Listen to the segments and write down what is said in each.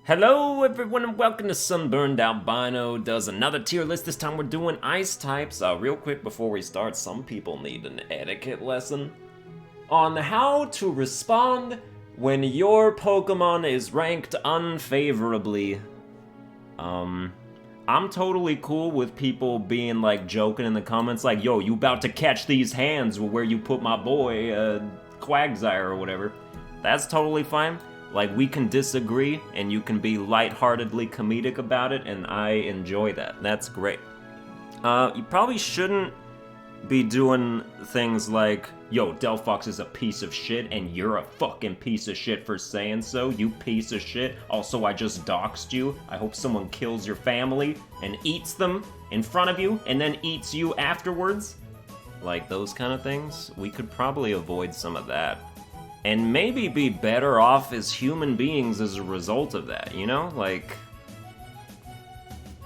Hello everyone and welcome to Sunburned Albino does another tier list. This time we're doing ice types. Real quick before we start, some people need an etiquette lesson on how to respond when your Pokemon is ranked unfavorably. I'm totally cool with people being like joking in the comments like, yo, you about to catch these hands where you put my boy Quagsire or whatever. That's totally fine. Like, we can disagree, and you can be lightheartedly comedic about it, and I enjoy that. That's great. You probably shouldn't be doing things like, yo, Delphox is a piece of shit, and you're a fucking piece of shit for saying so, you piece of shit. Also, I just doxed you. I hope someone kills your family and eats them in front of you, and then eats you afterwards. Like, those kind of things. We could probably avoid some of that. And maybe be better off as human beings as a result of that, you know? Like,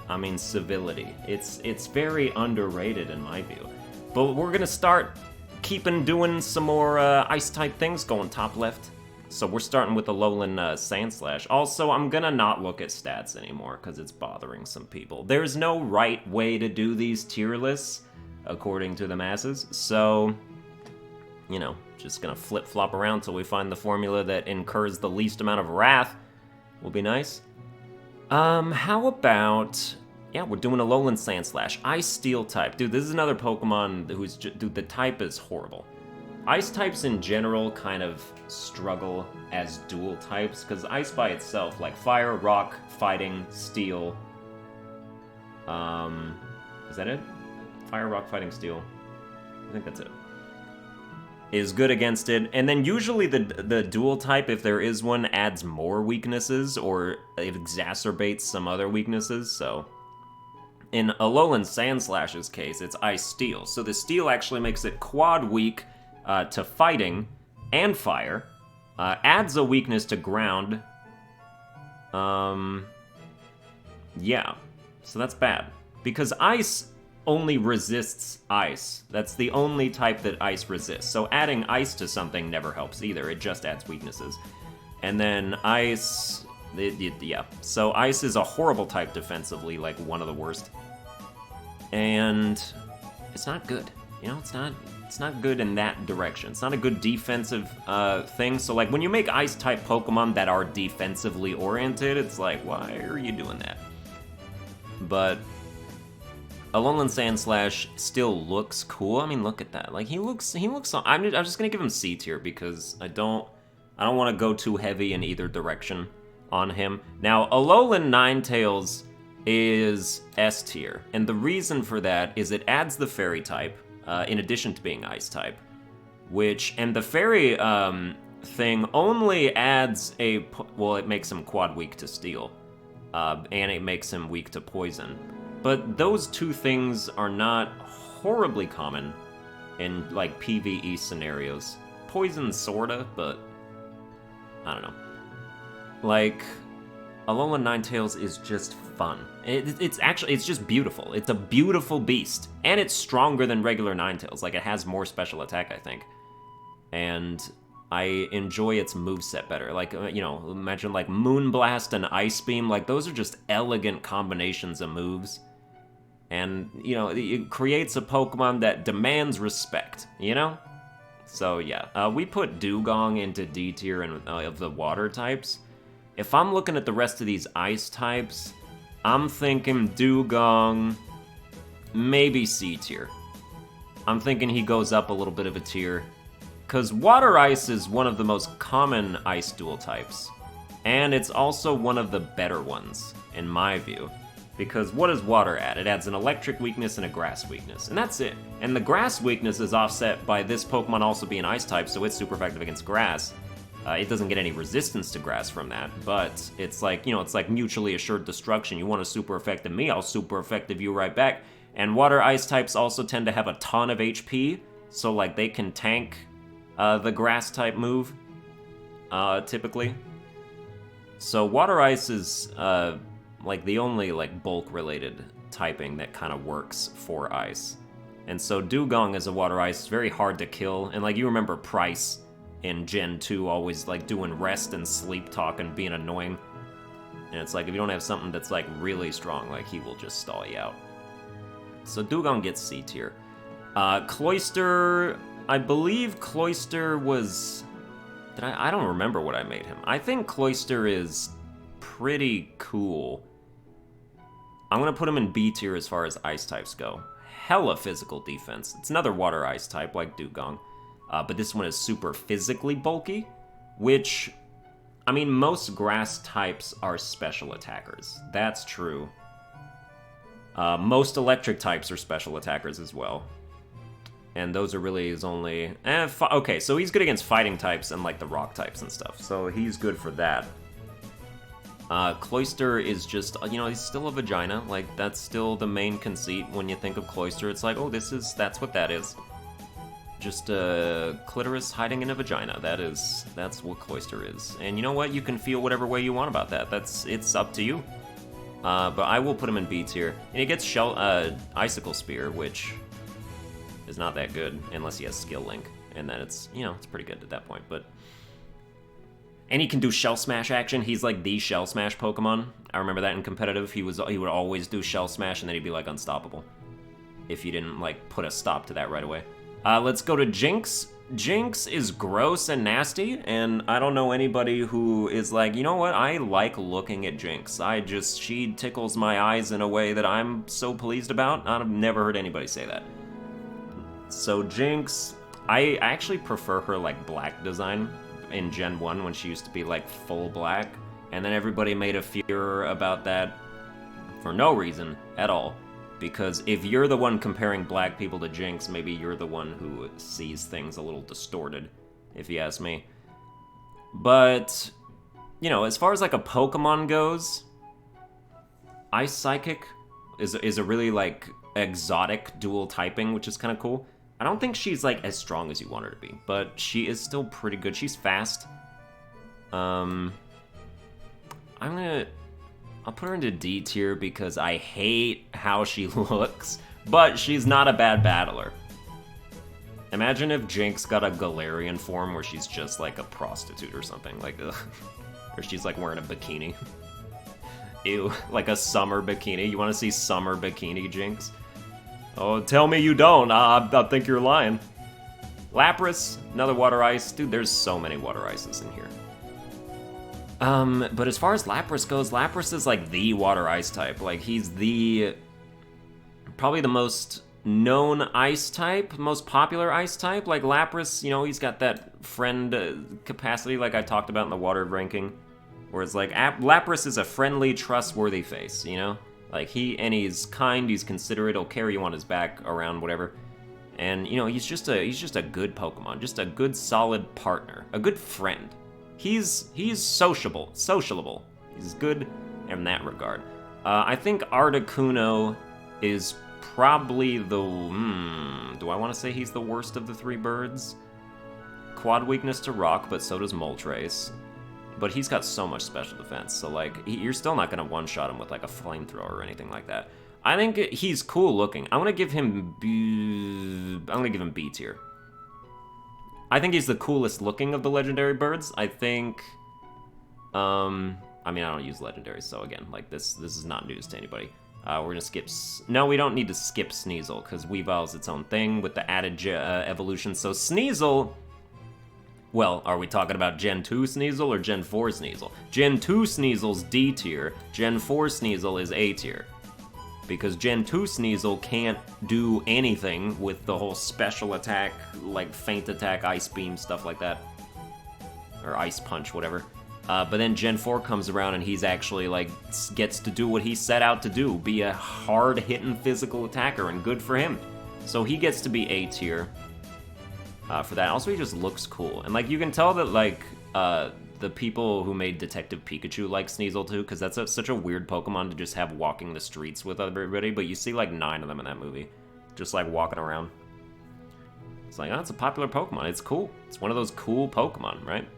I mean, civility. It's very underrated in my view. But we're gonna start doing some more ice-type things going top left. So we're starting with Alolan Sandslash. Also, I'm gonna not look at stats anymore, because it's bothering some people. There's no right way to do these tier lists, according to the masses, so, you know, just gonna flip-flop around till we find the formula that incurs the least amount of wrath. Will be nice. How about... Yeah, we're doing Alolan Sandslash. Ice-Steel type. Dude, this is another Pokemon who's dude, the type is horrible. Ice types in general kind of struggle as dual types, because Ice by itself, like Fire, Rock, Fighting, Steel... Is that it? Fire, Rock, Fighting, Steel. I think that's it. Is good against it, and then usually the dual type, if there is one, adds more weaknesses or it exacerbates some other weaknesses. So in Alolan Sandslash's case, it's Ice Steel, so the Steel actually makes it quad weak to Fighting and Fire, adds a weakness to Ground. Yeah, so that's bad because Ice only resists ice. That's the only type that ice resists. So adding ice to something never helps either. It just adds weaknesses. And then ice... yeah. So ice is a horrible type defensively, like one of the worst. And it's not good. You know, it's not good in that direction. It's not a good defensive thing. So like when you make ice type Pokemon that are defensively oriented, it's like, why are you doing that? But Alolan Sandslash still looks cool. I mean, look at that. Like, he looks. I'm just gonna give him C tier because I don't want to go too heavy in either direction on him. Now, Alolan Ninetales is S tier, and the reason for that is it adds the Fairy type in addition to being Ice type, and the Fairy thing only adds it makes him quad weak to Steel, and it makes him weak to Poison. But those two things are not horribly common in, like, PvE scenarios. Poison, sorta, but I don't know. Like, Alolan Ninetales is just fun. It's just beautiful. It's a beautiful beast. And it's stronger than regular Ninetales. Like, it has more special attack, I think. And I enjoy its moveset better. Like, you know, imagine, like, Moonblast and Ice Beam. Like, those are just elegant combinations of moves. And, you know, it creates a Pokemon that demands respect, you know? So, yeah. We put Dewgong into D tier of the water types. If I'm looking at the rest of these ice types, I'm thinking Dewgong, maybe C tier. I'm thinking he goes up a little bit of a tier. Because Water Ice is one of the most common ice dual types. And it's also one of the better ones, in my view. Because what does water add? It adds an electric weakness and a grass weakness, and that's it. And the grass weakness is offset by this Pokemon also being ice type, so it's super effective against grass. It doesn't get any resistance to grass from that, but it's like, you know, it's like mutually assured destruction. You want to super effective me, I'll super effective you right back. And water ice types also tend to have a ton of HP, so like they can tank the grass type move, typically. So water ice is like the only like bulk related typing that kind of works for ice. And so Dewgong as a water ice is very hard to kill, and like you remember Price in Gen 2 always like doing rest and sleep talk and being annoying. And it's like, if you don't have something that's, like, really strong, like, he will just stall you out. So Dewgong gets C tier. Cloyster, I believe Cloyster was... I don't remember what I made him. I think Cloyster is pretty cool. I'm gonna put him in B tier as far as ice types go. Hella physical defense. It's another water ice type like Dewgong. But this one is super physically bulky, which, I mean, most grass types are special attackers. That's true. Most electric types are special attackers as well. And those are really his only... okay, so he's good against fighting types and, like, the rock types and stuff. So he's good for that. Cloyster is just, you know, he's still a vagina. Like, that's still the main conceit when you think of Cloyster. It's like, oh, that's what that is. Just a clitoris hiding in a vagina. That's what Cloyster is. And you know what? You can feel whatever way you want about that. It's up to you. But I will put him in B tier. And he gets Icicle Spear, which is not that good unless he has Skill Link. And then it's, you know, it's pretty good at that point, but... And he can do Shell Smash action. He's like the Shell Smash Pokemon. I remember that in competitive. He would always do Shell Smash, and then he'd be like unstoppable if you didn't like put a stop to that right away. Let's go to Jynx. Jynx is gross and nasty, and I don't know anybody who is like, you know what? I like looking at Jynx. She tickles my eyes in a way that I'm so pleased about. I've never heard anybody say that. So Jynx, I actually prefer her like black design in Gen 1 when she used to be like full black, and then everybody made a furor about that for no reason at all, because if you're the one comparing black people to Jynx, maybe you're the one who sees things a little distorted, if you ask me. But, you know, as far as like a Pokemon goes, Ice Psychic is a really like exotic dual typing, which is kind of cool. I don't think she's, like, as strong as you want her to be, but she is still pretty good. She's fast. I'll put her into D tier because I hate how she looks, but she's not a bad battler. Imagine if Jynx got a Galarian form where she's just, like, a prostitute or something, like, ugh. Or she's, like, wearing a bikini. Ew, like a summer bikini. You want to see summer bikini Jynx? Oh, tell me you don't. I think you're lying. Lapras, another water ice. Dude, there's so many water ices in here. But as far as Lapras goes, Lapras is like the water ice type. Like, he's probably the most known ice type, most popular ice type. Like, Lapras, you know, he's got that friend capacity like I talked about in the water ranking. Where it's like, Lapras is a friendly, trustworthy face, you know? Like, he's kind, he's considerate, he'll carry you on his back around, whatever. And, you know, he's just a good Pokemon, just a good, solid partner, a good friend. He's sociable. He's good in that regard. I think Articuno is probably the, do I want to say he's the worst of the three birds? Quad weakness to rock, but so does Moltres. But he's got so much special defense, so, like, you're still not going to one-shot him with, like, a flamethrower or anything like that. I think he's cool looking. I'm going to give him B tier. I think he's the coolest looking of the legendary birds. I think, I mean, I don't use legendaries, so again, like, this is not news to anybody. We're going to skip... No, we don't need to skip Sneasel, because Weavile's its own thing with the added evolution. So Sneasel... Well, are we talking about Gen 2 Sneasel or Gen 4 Sneasel? Gen 2 Sneasel's D tier, Gen 4 Sneasel is A tier. Because Gen 2 Sneasel can't do anything with the whole special attack, like feint attack, ice beam, stuff like that. Or ice punch, whatever. But then Gen 4 comes around and he's actually, like, gets to do what he set out to do. Be a hard-hitting physical attacker, and good for him. So he gets to be A tier. For that. Also, he just looks cool. And, like, you can tell that, like, the people who made Detective Pikachu like Sneasel, too, because that's such a weird Pokemon to just have walking the streets with everybody, but you see, like, 9 of them in that movie. Just, like, walking around. It's like, oh, it's a popular Pokemon. It's cool. It's one of those cool Pokemon, right?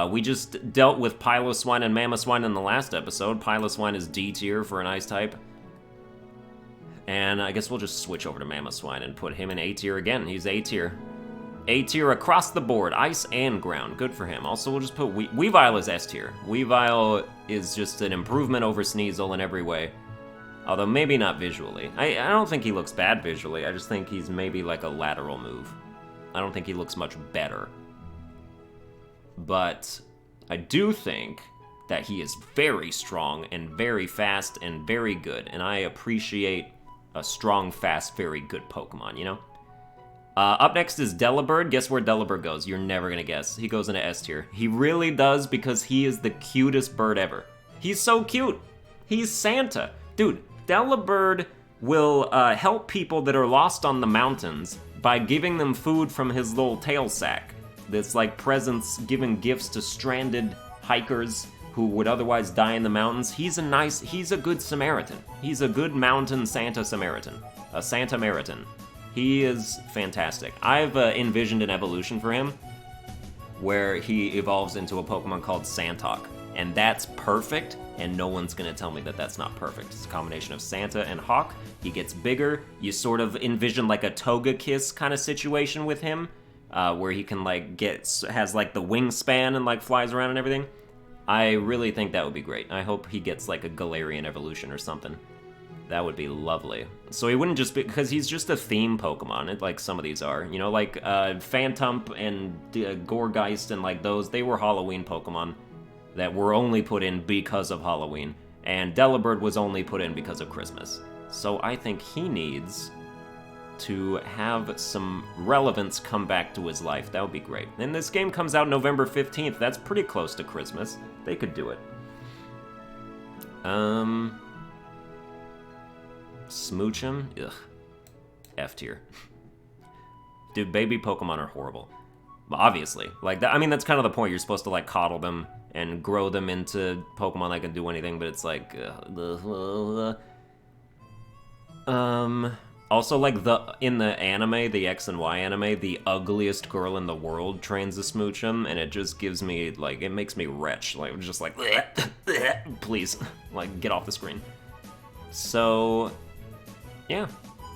We just dealt with Piloswine and Mamoswine in the last episode. Piloswine is D tier for an Ice type. And I guess we'll just switch over to Mamoswine and put him in A tier again. He's A tier. A tier across the board, ice and ground. Good for him. Also, we'll just put Weavile as S tier. Weavile is just an improvement over Sneasel in every way. Although maybe not visually. I don't think he looks bad visually. I just think he's maybe like a lateral move. I don't think he looks much better. But I do think that he is very strong and very fast and very good. And I appreciate a strong, fast, very good Pokemon, you know? Up next is Delibird. Guess where Delibird goes? You're never gonna guess. He goes into S tier. He really does because he is the cutest bird ever. He's so cute. He's Santa. Dude, Delibird will help people that are lost on the mountains by giving them food from his little tail sack. That's like presents, giving gifts to stranded hikers who would otherwise die in the mountains. He's a good Samaritan. He's a good mountain Santa Samaritan. A Santa Samaritan. He is fantastic. I've envisioned an evolution for him where he evolves into a Pokemon called Santok. And that's perfect, and no one's gonna tell me that that's not perfect. It's a combination of Santa and Hawk. He gets bigger. You sort of envision like a Togekiss kind of situation with him, where he can like has like the wingspan and like flies around and everything. I really think that would be great. I hope he gets like a Galarian evolution or something. That would be lovely. So he wouldn't just be, because he's just a theme Pokemon, like some of these are. You know, like Phantump and Gourgeist and like those, they were Halloween Pokemon that were only put in because of Halloween. And Delibird was only put in because of Christmas. So I think he needs to have some relevance come back to his life. That would be great. And this game comes out November 15th. That's pretty close to Christmas. They could do it. Smoochum? Ugh. F tier. Dude, baby Pokemon are horrible. Obviously. Like, that, I mean, that's kind of the point. You're supposed to, like, coddle them and grow them into Pokemon that can do anything, but it's like... Also, like, in the anime, the X and Y anime, the ugliest girl in the world trains a Smoochum, and it just gives me, like, it makes me retch. Like, just like, please, like, get off the screen. So... yeah.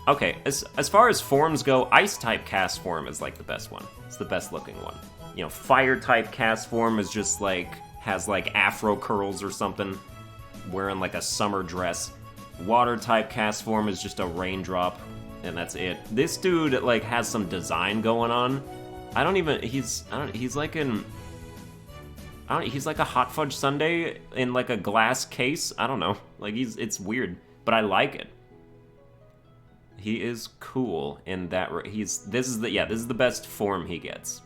Okay, as far as forms go, Ice-type Castform is, like, the best one. It's the best-looking one. You know, Fire-type Castform is just, like, has, like, afro curls or something, wearing, like, a summer dress. Water-type Castform is just a raindrop, and that's it. This dude, like, has some design going on. He's like a hot fudge sundae in, like, a glass case. I don't know. Like, it's weird, but I like it. He is cool in that. This is the best form he gets,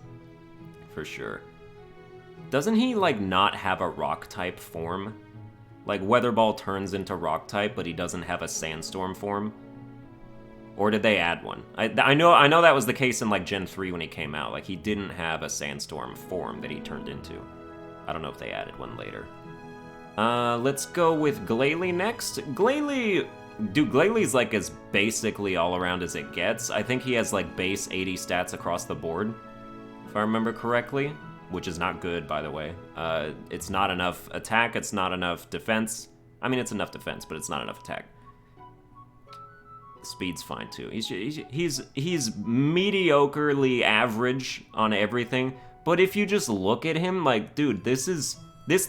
for sure. Doesn't he like not have a rock type form? Like Weather Ball turns into rock type, but he doesn't have a Sandstorm form. Or did they add one? I know that was the case in like Gen 3 when he came out. Like he didn't have a Sandstorm form that he turned into. I don't know if they added one later. Let's go with Glalie next. Glalie. Dude, Glalie's like as basically all around as it gets. I think he has like base 80 stats across the board, if I remember correctly, which is not good, by the way. It's not enough attack, it's not enough defense. I mean, it's enough defense, but it's not enough attack. Speed's fine too. He's mediocrely average on everything, but if you just look at him, like, dude, this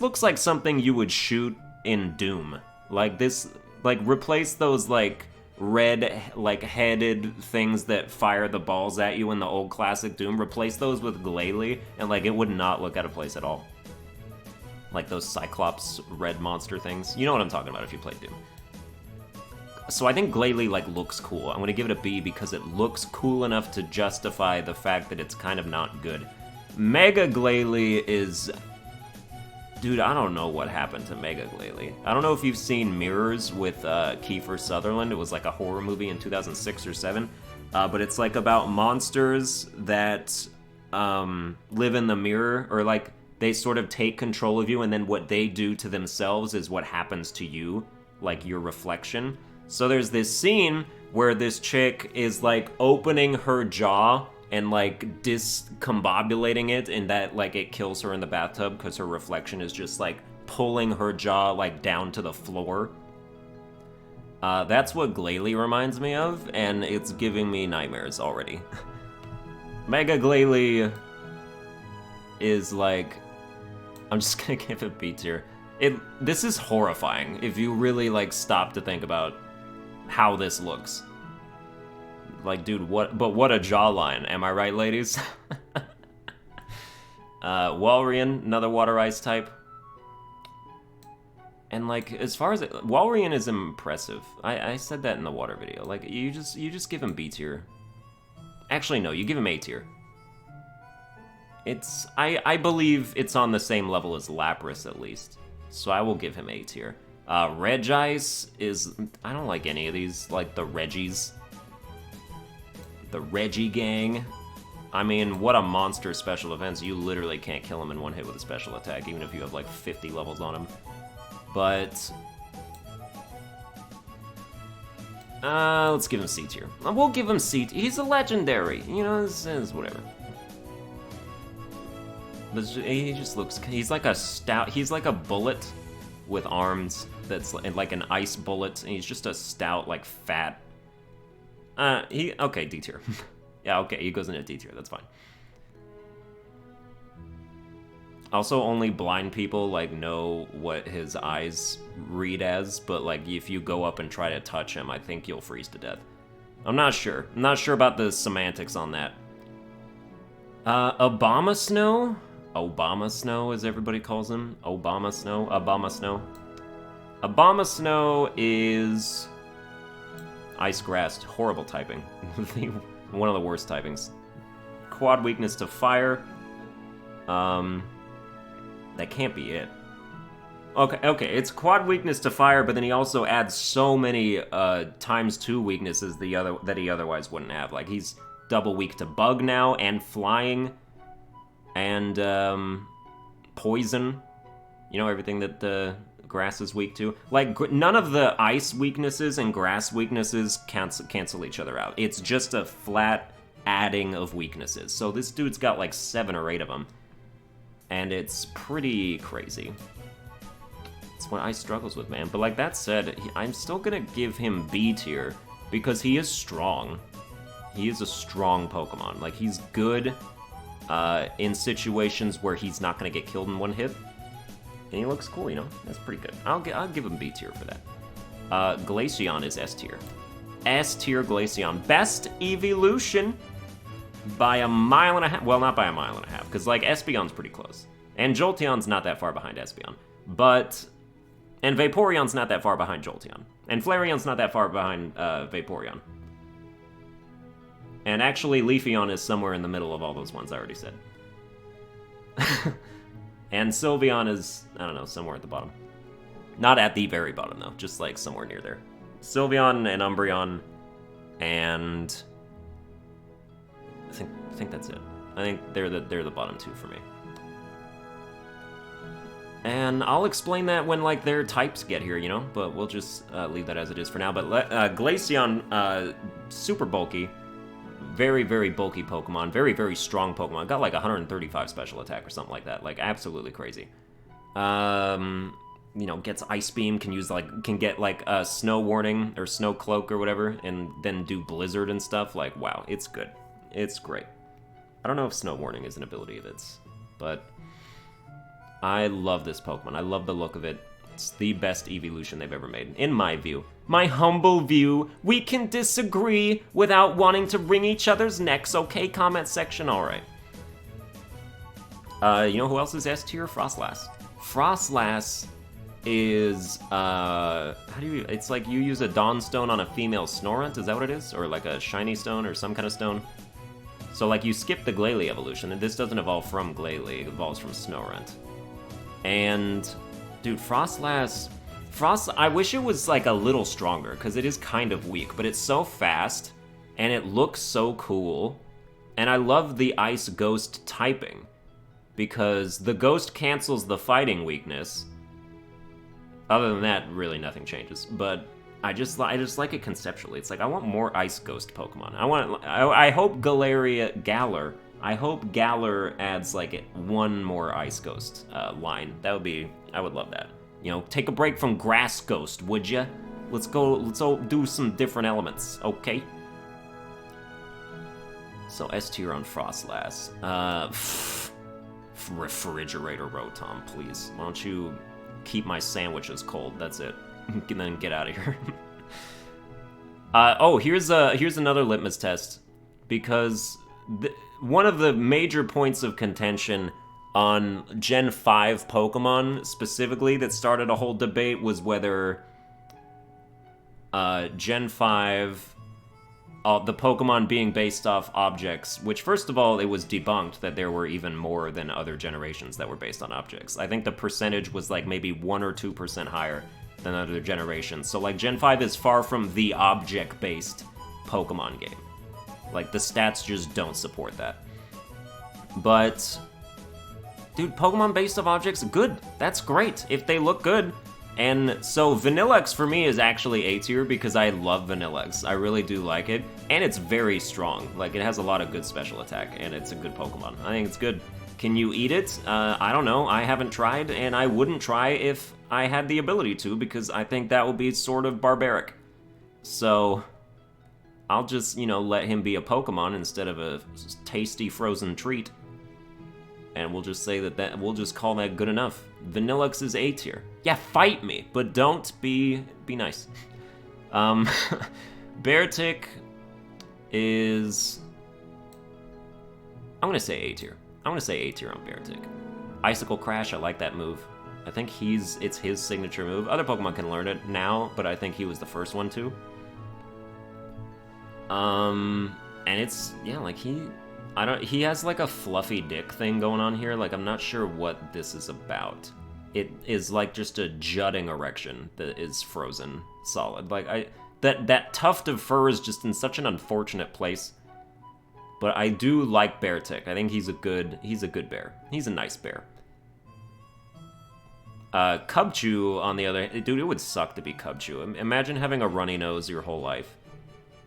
looks like something you would shoot in Doom. Like this. Like, replace those, like, red, like, headed things that fire the balls at you in the old classic Doom. Replace those with Glalie, and, like, it would not look out of place at all. Like those Cyclops red monster things. You know what I'm talking about if you played Doom. So I think Glalie, like, looks cool. I'm gonna give it a B because it looks cool enough to justify the fact that it's kind of not good. Mega Glalie is... dude, I don't know what happened to Mega Glalie. I don't know if you've seen Mirrors with Kiefer Sutherland. It was like a horror movie in 2006 or 7. But it's like about monsters that live in the mirror, or like they sort of take control of you, and then what they do to themselves is what happens to you, like your reflection. So there's this scene where this chick is like opening her jaw and like discombobulating it, and that like it kills her in the bathtub because her reflection is just like pulling her jaw like down to the floor. That's what Glalie reminds me of, and it's giving me nightmares already. Mega Glalie is like... I'm just gonna give it B tier. This is horrifying if you really, like, stop to think about how this looks. Like, dude, what a jawline. Am I right, ladies? Walrein, another water ice type. And, like, as far as Walrein is impressive. I said that in the water video. Like, you just give him B tier. Actually, no, you give him A tier. I believe it's on the same level as Lapras, at least. So I will give him A tier. Regice is... I don't like any of these, like the Reggies. The Reggie gang. I mean, what a monster special defense. You literally can't kill him in one hit with a special attack, even if you have like 50 levels on him. But... let's give him C tier. We'll give him C tier. He's a legendary. You know, it's whatever. He just looks... He's like a stout... He's like a bullet with arms that's like an ice bullet, and he's just a stout, like, fat... Okay, D tier. Yeah, okay, he goes into D tier. That's fine. Also, only blind people, like, know what his eyes read as, but, like, if you go up and try to touch him, I think you'll freeze to death. I'm not sure. I'm not sure about the semantics on that. Abomasnow? Abomasnow, as everybody calls him. Abomasnow. Abomasnow. Abomasnow is... Ice Grass. Horrible typing. One of the worst typings. Quad weakness to fire. That can't be it. Okay, it's quad weakness to fire, but then he also adds so many ×2 weaknesses that he otherwise wouldn't have. Like, he's double weak to bug now, and flying, and poison. You know, everything that the grass is weak to. Like, none of the ice weaknesses and grass weaknesses cancel each other out. It's just a flat adding of weaknesses. So this dude's got like 7 or 8 of them. And it's pretty crazy. It's what Ice struggles with, man. But like that said, I'm still gonna give him B tier because he is strong. He is a strong Pokemon. Like, he's good in situations where he's not gonna get killed in one hit. And he looks cool, you know? That's pretty good. I'll give him B tier for that. Glaceon is S tier. S tier Glaceon. Best evolution by a mile and a half. Well, not by a mile and a half, because, like, Espeon's pretty close. And Jolteon's not that far behind Espeon. But... And Vaporeon's not that far behind Jolteon. And Flareon's not that far behind Vaporeon. And actually, Leafeon is somewhere in the middle of all those ones I already said. And Sylveon is, I don't know, somewhere at the bottom. Not at the very bottom, though. Just, like, somewhere near there. Sylveon and Umbreon and... I think that's it. I think they're the bottom 2 for me. And I'll explain that when, like, their types get here, you know? But we'll just leave that as it is for now. But Glaceon, super bulky. Very, very bulky Pokemon. Very, very strong Pokemon. Got, like, 135 special attack or something like that. Like, absolutely crazy. You know, gets Ice Beam, can get, like, a Snow Warning or Snow Cloak or whatever, and then do Blizzard and stuff. Like, wow, it's good. It's great. I don't know if Snow Warning is an ability of its, but I love this Pokemon. I love the look of it. It's the best evolution they've ever made, in my view. My humble view. We can disagree without wanting to wring each other's necks, okay? Comment section, alright. You know who else is S tier? Froslass. Froslass is, how do you, it's like you use a Dawn Stone on a female Snorunt, is that what it is? Or like a Shiny Stone or some kind of stone? So, like, you skip the Glalie evolution, and this doesn't evolve from Glalie, it evolves from Snorunt. And, dude, Froslass... I wish it was, like, a little stronger, because it is kind of weak, but it's so fast, and it looks so cool, and I love the Ice Ghost typing, because the Ghost cancels the fighting weakness. Other than that, really nothing changes, but... I just like it conceptually. It's like, I want more Ice Ghost Pokemon. I hope Galar, I hope Galar adds, like, one more Ice Ghost line. That would be, I would love that. You know, take a break from Grass Ghost, would ya? Let's all do some different elements, okay? So S tier on Froslass. Refrigerator Rotom, please. Why don't you keep my sandwiches cold? That's it. And then get out of here. Oh, here's another litmus test, because one of the major points of contention on Gen 5 Pokemon specifically that started a whole debate was whether Gen 5, the Pokemon being based off objects, which first of all, it was debunked that there were even more than other generations that were based on objects. I think the percentage was like maybe 1 or 2% higher than other generations. So like Gen 5 is far from the object-based Pokemon game. Like the stats just don't support that. But dude, Pokemon based off objects, good. That's great if they look good. And so Vanilluxe for me is actually A tier because I love Vanilluxe. I really do like it. And it's very strong. Like, it has a lot of good special attack, and it's a good Pokemon. I think it's good. Can you eat it? I don't know. I haven't tried, and I wouldn't try if I had the ability to, because I think that would be sort of barbaric. So I'll just, you know, let him be a Pokemon instead of a tasty frozen treat. And we'll just say that we'll just call that good enough. Vanilluxe is A tier. Yeah, fight me, but don't be nice. Beartic is, I'm gonna say A tier. I'm gonna say A tier on Beartic. Icicle Crash, I like that move. I think it's his signature move. Other Pokemon can learn it now, but I think he was the first one to. And it's, yeah, like he has like a fluffy dick thing going on here. Like, I'm not sure what this is about. It is like just a jutting erection that is frozen solid. Like, that tuft of fur is just in such an unfortunate place. But I do like Beartic. I think he's a good bear. He's a nice bear. Cubchoo, on the other hand, dude, it would suck to be Cubchoo. Imagine having a runny nose your whole life.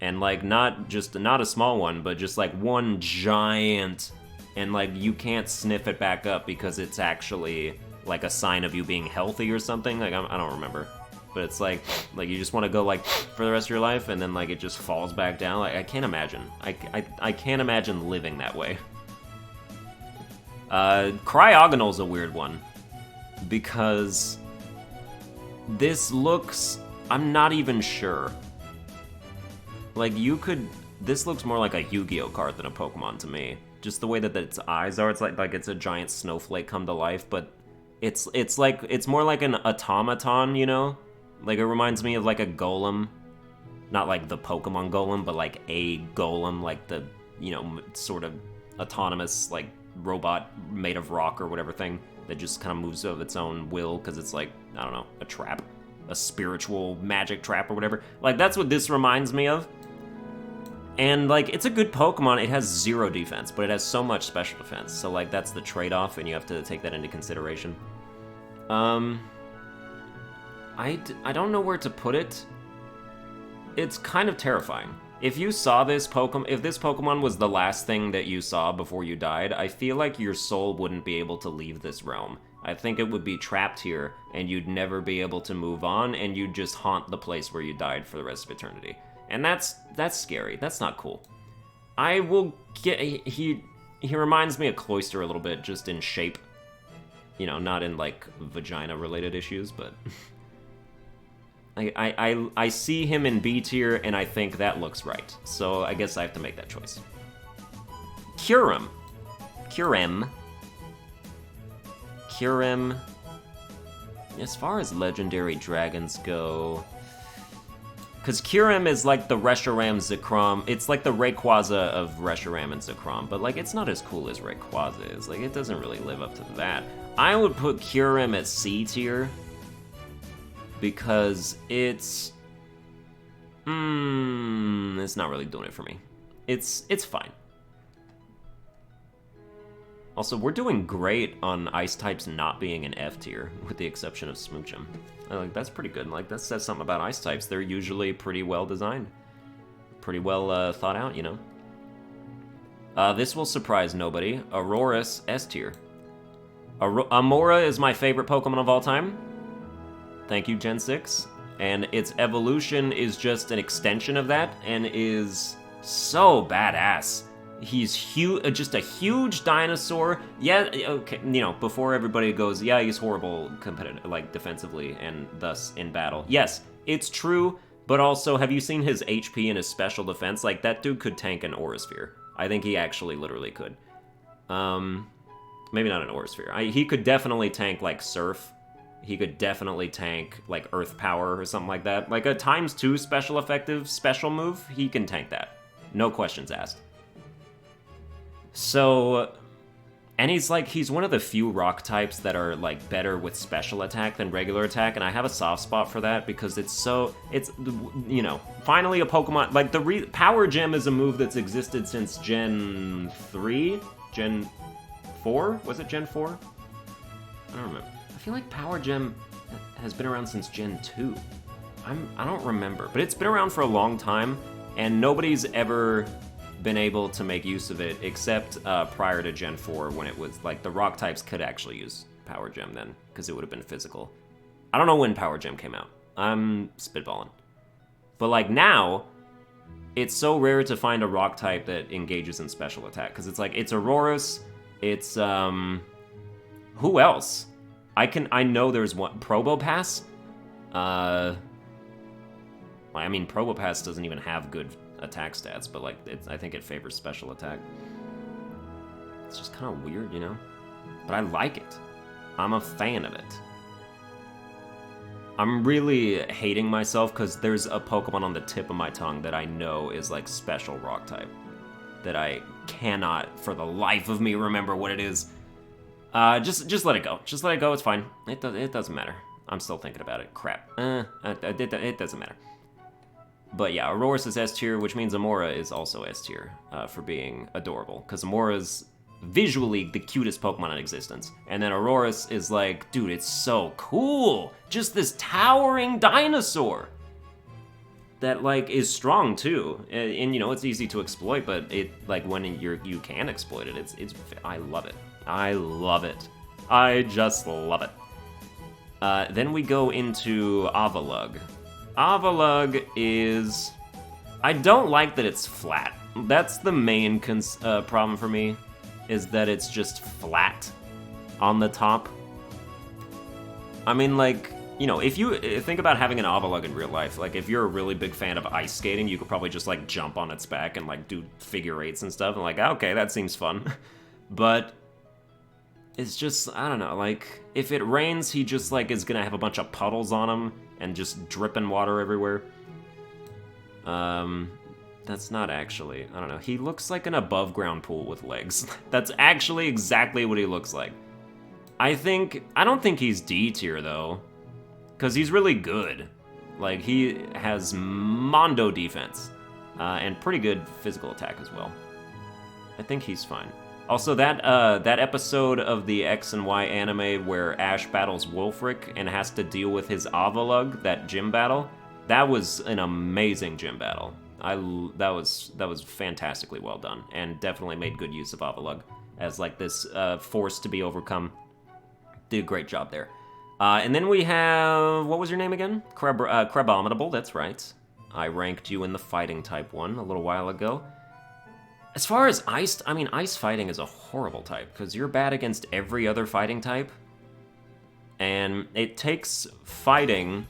And, like, not a small one, but just, like, one giant, and, like, you can't sniff it back up because it's actually, like, a sign of you being healthy or something. Like, I don't remember. But it's, like you just want to go, like, for the rest of your life, and then, like, it just falls back down. Like, I can't imagine. I can't imagine living that way. Cryogonal's a weird one. Because this looks, I'm not even sure. Like, this looks more like a Yu-Gi-Oh card than a Pokemon to me. Just the way that its eyes are, it's like it's a giant snowflake come to life, but it's more like an automaton, you know? Like, it reminds me of like a golem. Not like the Pokemon golem, but like a golem, like the, you know, sort of autonomous, like, robot made of rock or whatever thing that just kind of moves of its own will, because it's like, I don't know, a trap. A spiritual magic trap or whatever. Like, that's what this reminds me of. And, like, it's a good Pokemon. It has 0 defense, but it has so much special defense. So, like, that's the trade-off, and you have to take that into consideration. I don't know where to put it. It's kind of terrifying. If you saw this Pokemon, if this Pokemon was the last thing that you saw before you died, I feel like your soul wouldn't be able to leave this realm. I think it would be trapped here, and you'd never be able to move on, and you'd just haunt the place where you died for the rest of eternity. And that's scary. That's not cool. I will get, he reminds me of Cloyster a little bit, just in shape. You know, not in, like, vagina-related issues, but I see him in B tier, and I think that looks right. So I guess I have to make that choice. Kyurem. As far as legendary dragons go, because Kyurem is like the Reshiram Zekrom. It's like the Rayquaza of Reshiram and Zekrom, but like it's not as cool as Rayquaza is. Like, it doesn't really live up to that. I would put Kyurem at C tier because it's not really doing it for me. It's fine. Also, we're doing great on ice types not being an F tier, with the exception of Smoochum. Like, that's pretty good. Like, that says something about ice types. They're usually pretty well designed. Pretty well thought out, you know? This will surprise nobody. Aurorus, S tier. Amora is my favorite Pokemon of all time. Thank you, Gen 6. And its evolution is just an extension of that, and is so badass. He's huge, just a huge dinosaur. Yeah, okay, you know, before everybody goes, yeah, he's horrible competitive, like defensively and thus in battle. Yes, it's true, but also, have you seen his HP and his special defense? Like, that dude could tank an Aurasphere. I think he actually literally could. Maybe not an Aurasphere. He could definitely tank, like, Surf. He could definitely tank, like, Earth Power or something like that. Like, a ×2 special effective special move, he can tank that. No questions asked. So, and he's one of the few rock types that are, like, better with special attack than regular attack, and I have a soft spot for that because it's, you know, finally a Pokemon, like, Power Gem is a move that's existed since Gen 3? Gen 4? Was it Gen 4? I don't remember. I feel like Power Gem has been around since Gen 2. I don't remember, but it's been around for a long time, and nobody's ever been able to make use of it except prior to Gen 4 when it was, like, the rock types could actually use Power Gem then, because it would have been physical. I don't know when Power Gem came out. I'm spitballing. But, like, now, it's so rare to find a rock type that engages in special attack, because it's like, it's Aurorus, it's, who else? I know there's one, Probopass? I mean, Probopass doesn't even have good attack stats, but, like, I think it favors special attack. It's just kind of weird, you know? But I like it. I'm a fan of it. I'm really hating myself because there's a Pokemon on the tip of my tongue that I know is, like, special rock type. That I cannot, for the life of me, remember what it is. Just let it go. Just let it go, it's fine. It doesn't matter. I'm still thinking about it. Crap. It doesn't matter. But yeah, Aurorus is S tier, which means Amora is also S tier for being adorable. Because Amora's visually the cutest Pokemon in existence. And then Aurorus is like, dude, it's so cool! Just this towering dinosaur! That, like, is strong, too. And you know, it's easy to exploit, but it, like, when you can exploit it, I love it. I love it. I just love it. Then we go into Avalugg. Avalugg is... I don't like that it's flat. That's the main problem for me, is that it's just flat on the top. I mean, like, you know, if you think about having an Avalugg in real life, like, if you're a really big fan of ice skating, you could probably just, like, jump on its back and, like, do figure eights and stuff, and, like, okay, that seems fun. But it's just, I don't know, like, if it rains, he just, like, is gonna have a bunch of puddles on him, and just dripping water everywhere. That's not actually, I don't know. He looks like an above-ground pool with legs. That's actually exactly what he looks like. I don't think he's D tier, though. Because he's really good. Like, he has mondo defense. And pretty good physical attack as well. I think he's fine. Also, that episode of the X and Y anime where Ash battles Wulfric and has to deal with his Avalugg, that gym battle, that was an amazing gym battle. That was fantastically well done, and definitely made good use of Avalugg as, like, this force to be overcome. Did a great job there. And then we have, what was your name again? Crabominable, that's right. I ranked you in the fighting type one a little while ago. As far as ice, I mean, ice fighting is a horrible type, because you're bad against every other fighting type. And it takes fighting...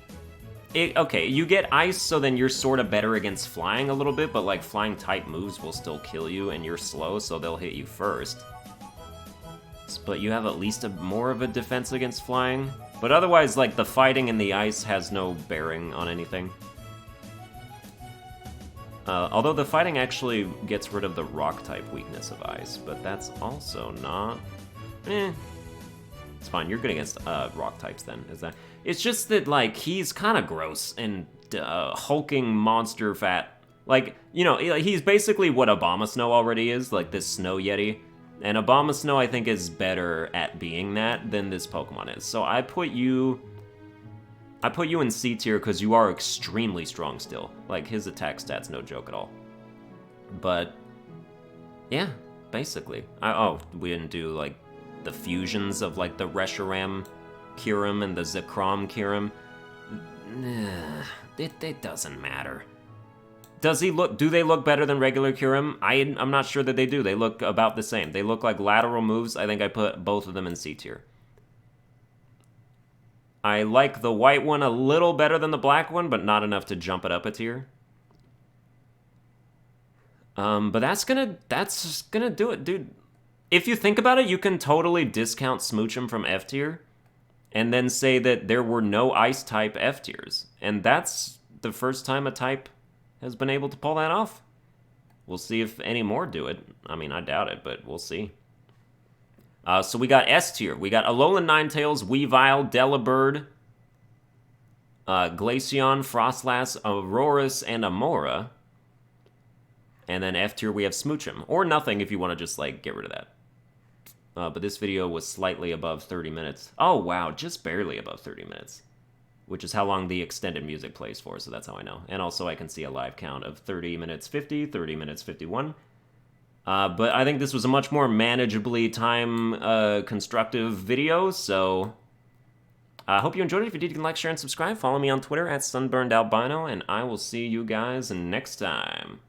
Okay, you get ice, so then you're sort of better against flying a little bit, but, like, flying type moves will still kill you, and you're slow, so they'll hit you first. But you have at least more of a defense against flying. But otherwise, like, the fighting and the ice has no bearing on anything. Although the fighting actually gets rid of the rock-type weakness of ice, but that's also not... It's fine, you're good against rock types then, is that... It's just that, like, he's kind of gross and hulking monster fat. Like, you know, he's basically what Abomasnow already is, like this snow yeti. And Abomasnow, I think, is better at being that than this Pokemon is. So I put you in C tier because you are extremely strong still. Like, his attack stats, no joke at all. But, yeah, basically. We didn't do, like, the fusions of, like, the Reshiram Kyurem and the Zekrom Kyurem. It doesn't matter. Does he look? Do they look better than regular Kyurem? I'm not sure that they do. They look about the same. They look like lateral moves. I think I put both of them in C tier. I like the white one a little better than the black one, but not enough to jump it up a tier. But that's gonna do it, dude. If you think about it, you can totally discount Smoochum from F tier, and then say that there were no ice type F tiers, and that's the first time a type has been able to pull that off. We'll see if any more do it. I mean, I doubt it, but we'll see. So we got S tier. We got Alolan Ninetales, Weavile, Delibird, Glaceon, Froslass, Aurorus, and Amora. And then F tier we have Smoochum. Or nothing if you want to just, like, get rid of that. But this video was slightly above 30 minutes. Oh, wow, just barely above 30 minutes. Which is how long the extended music plays for, so that's how I know. And also I can see a live count of 30 minutes 50, 30 minutes 51. But I think this was a much more manageably time-constructive video, so I hope you enjoyed it. If you did, you can like, share, and subscribe. Follow me on Twitter at Sunburned Albino, and I will see you guys next time.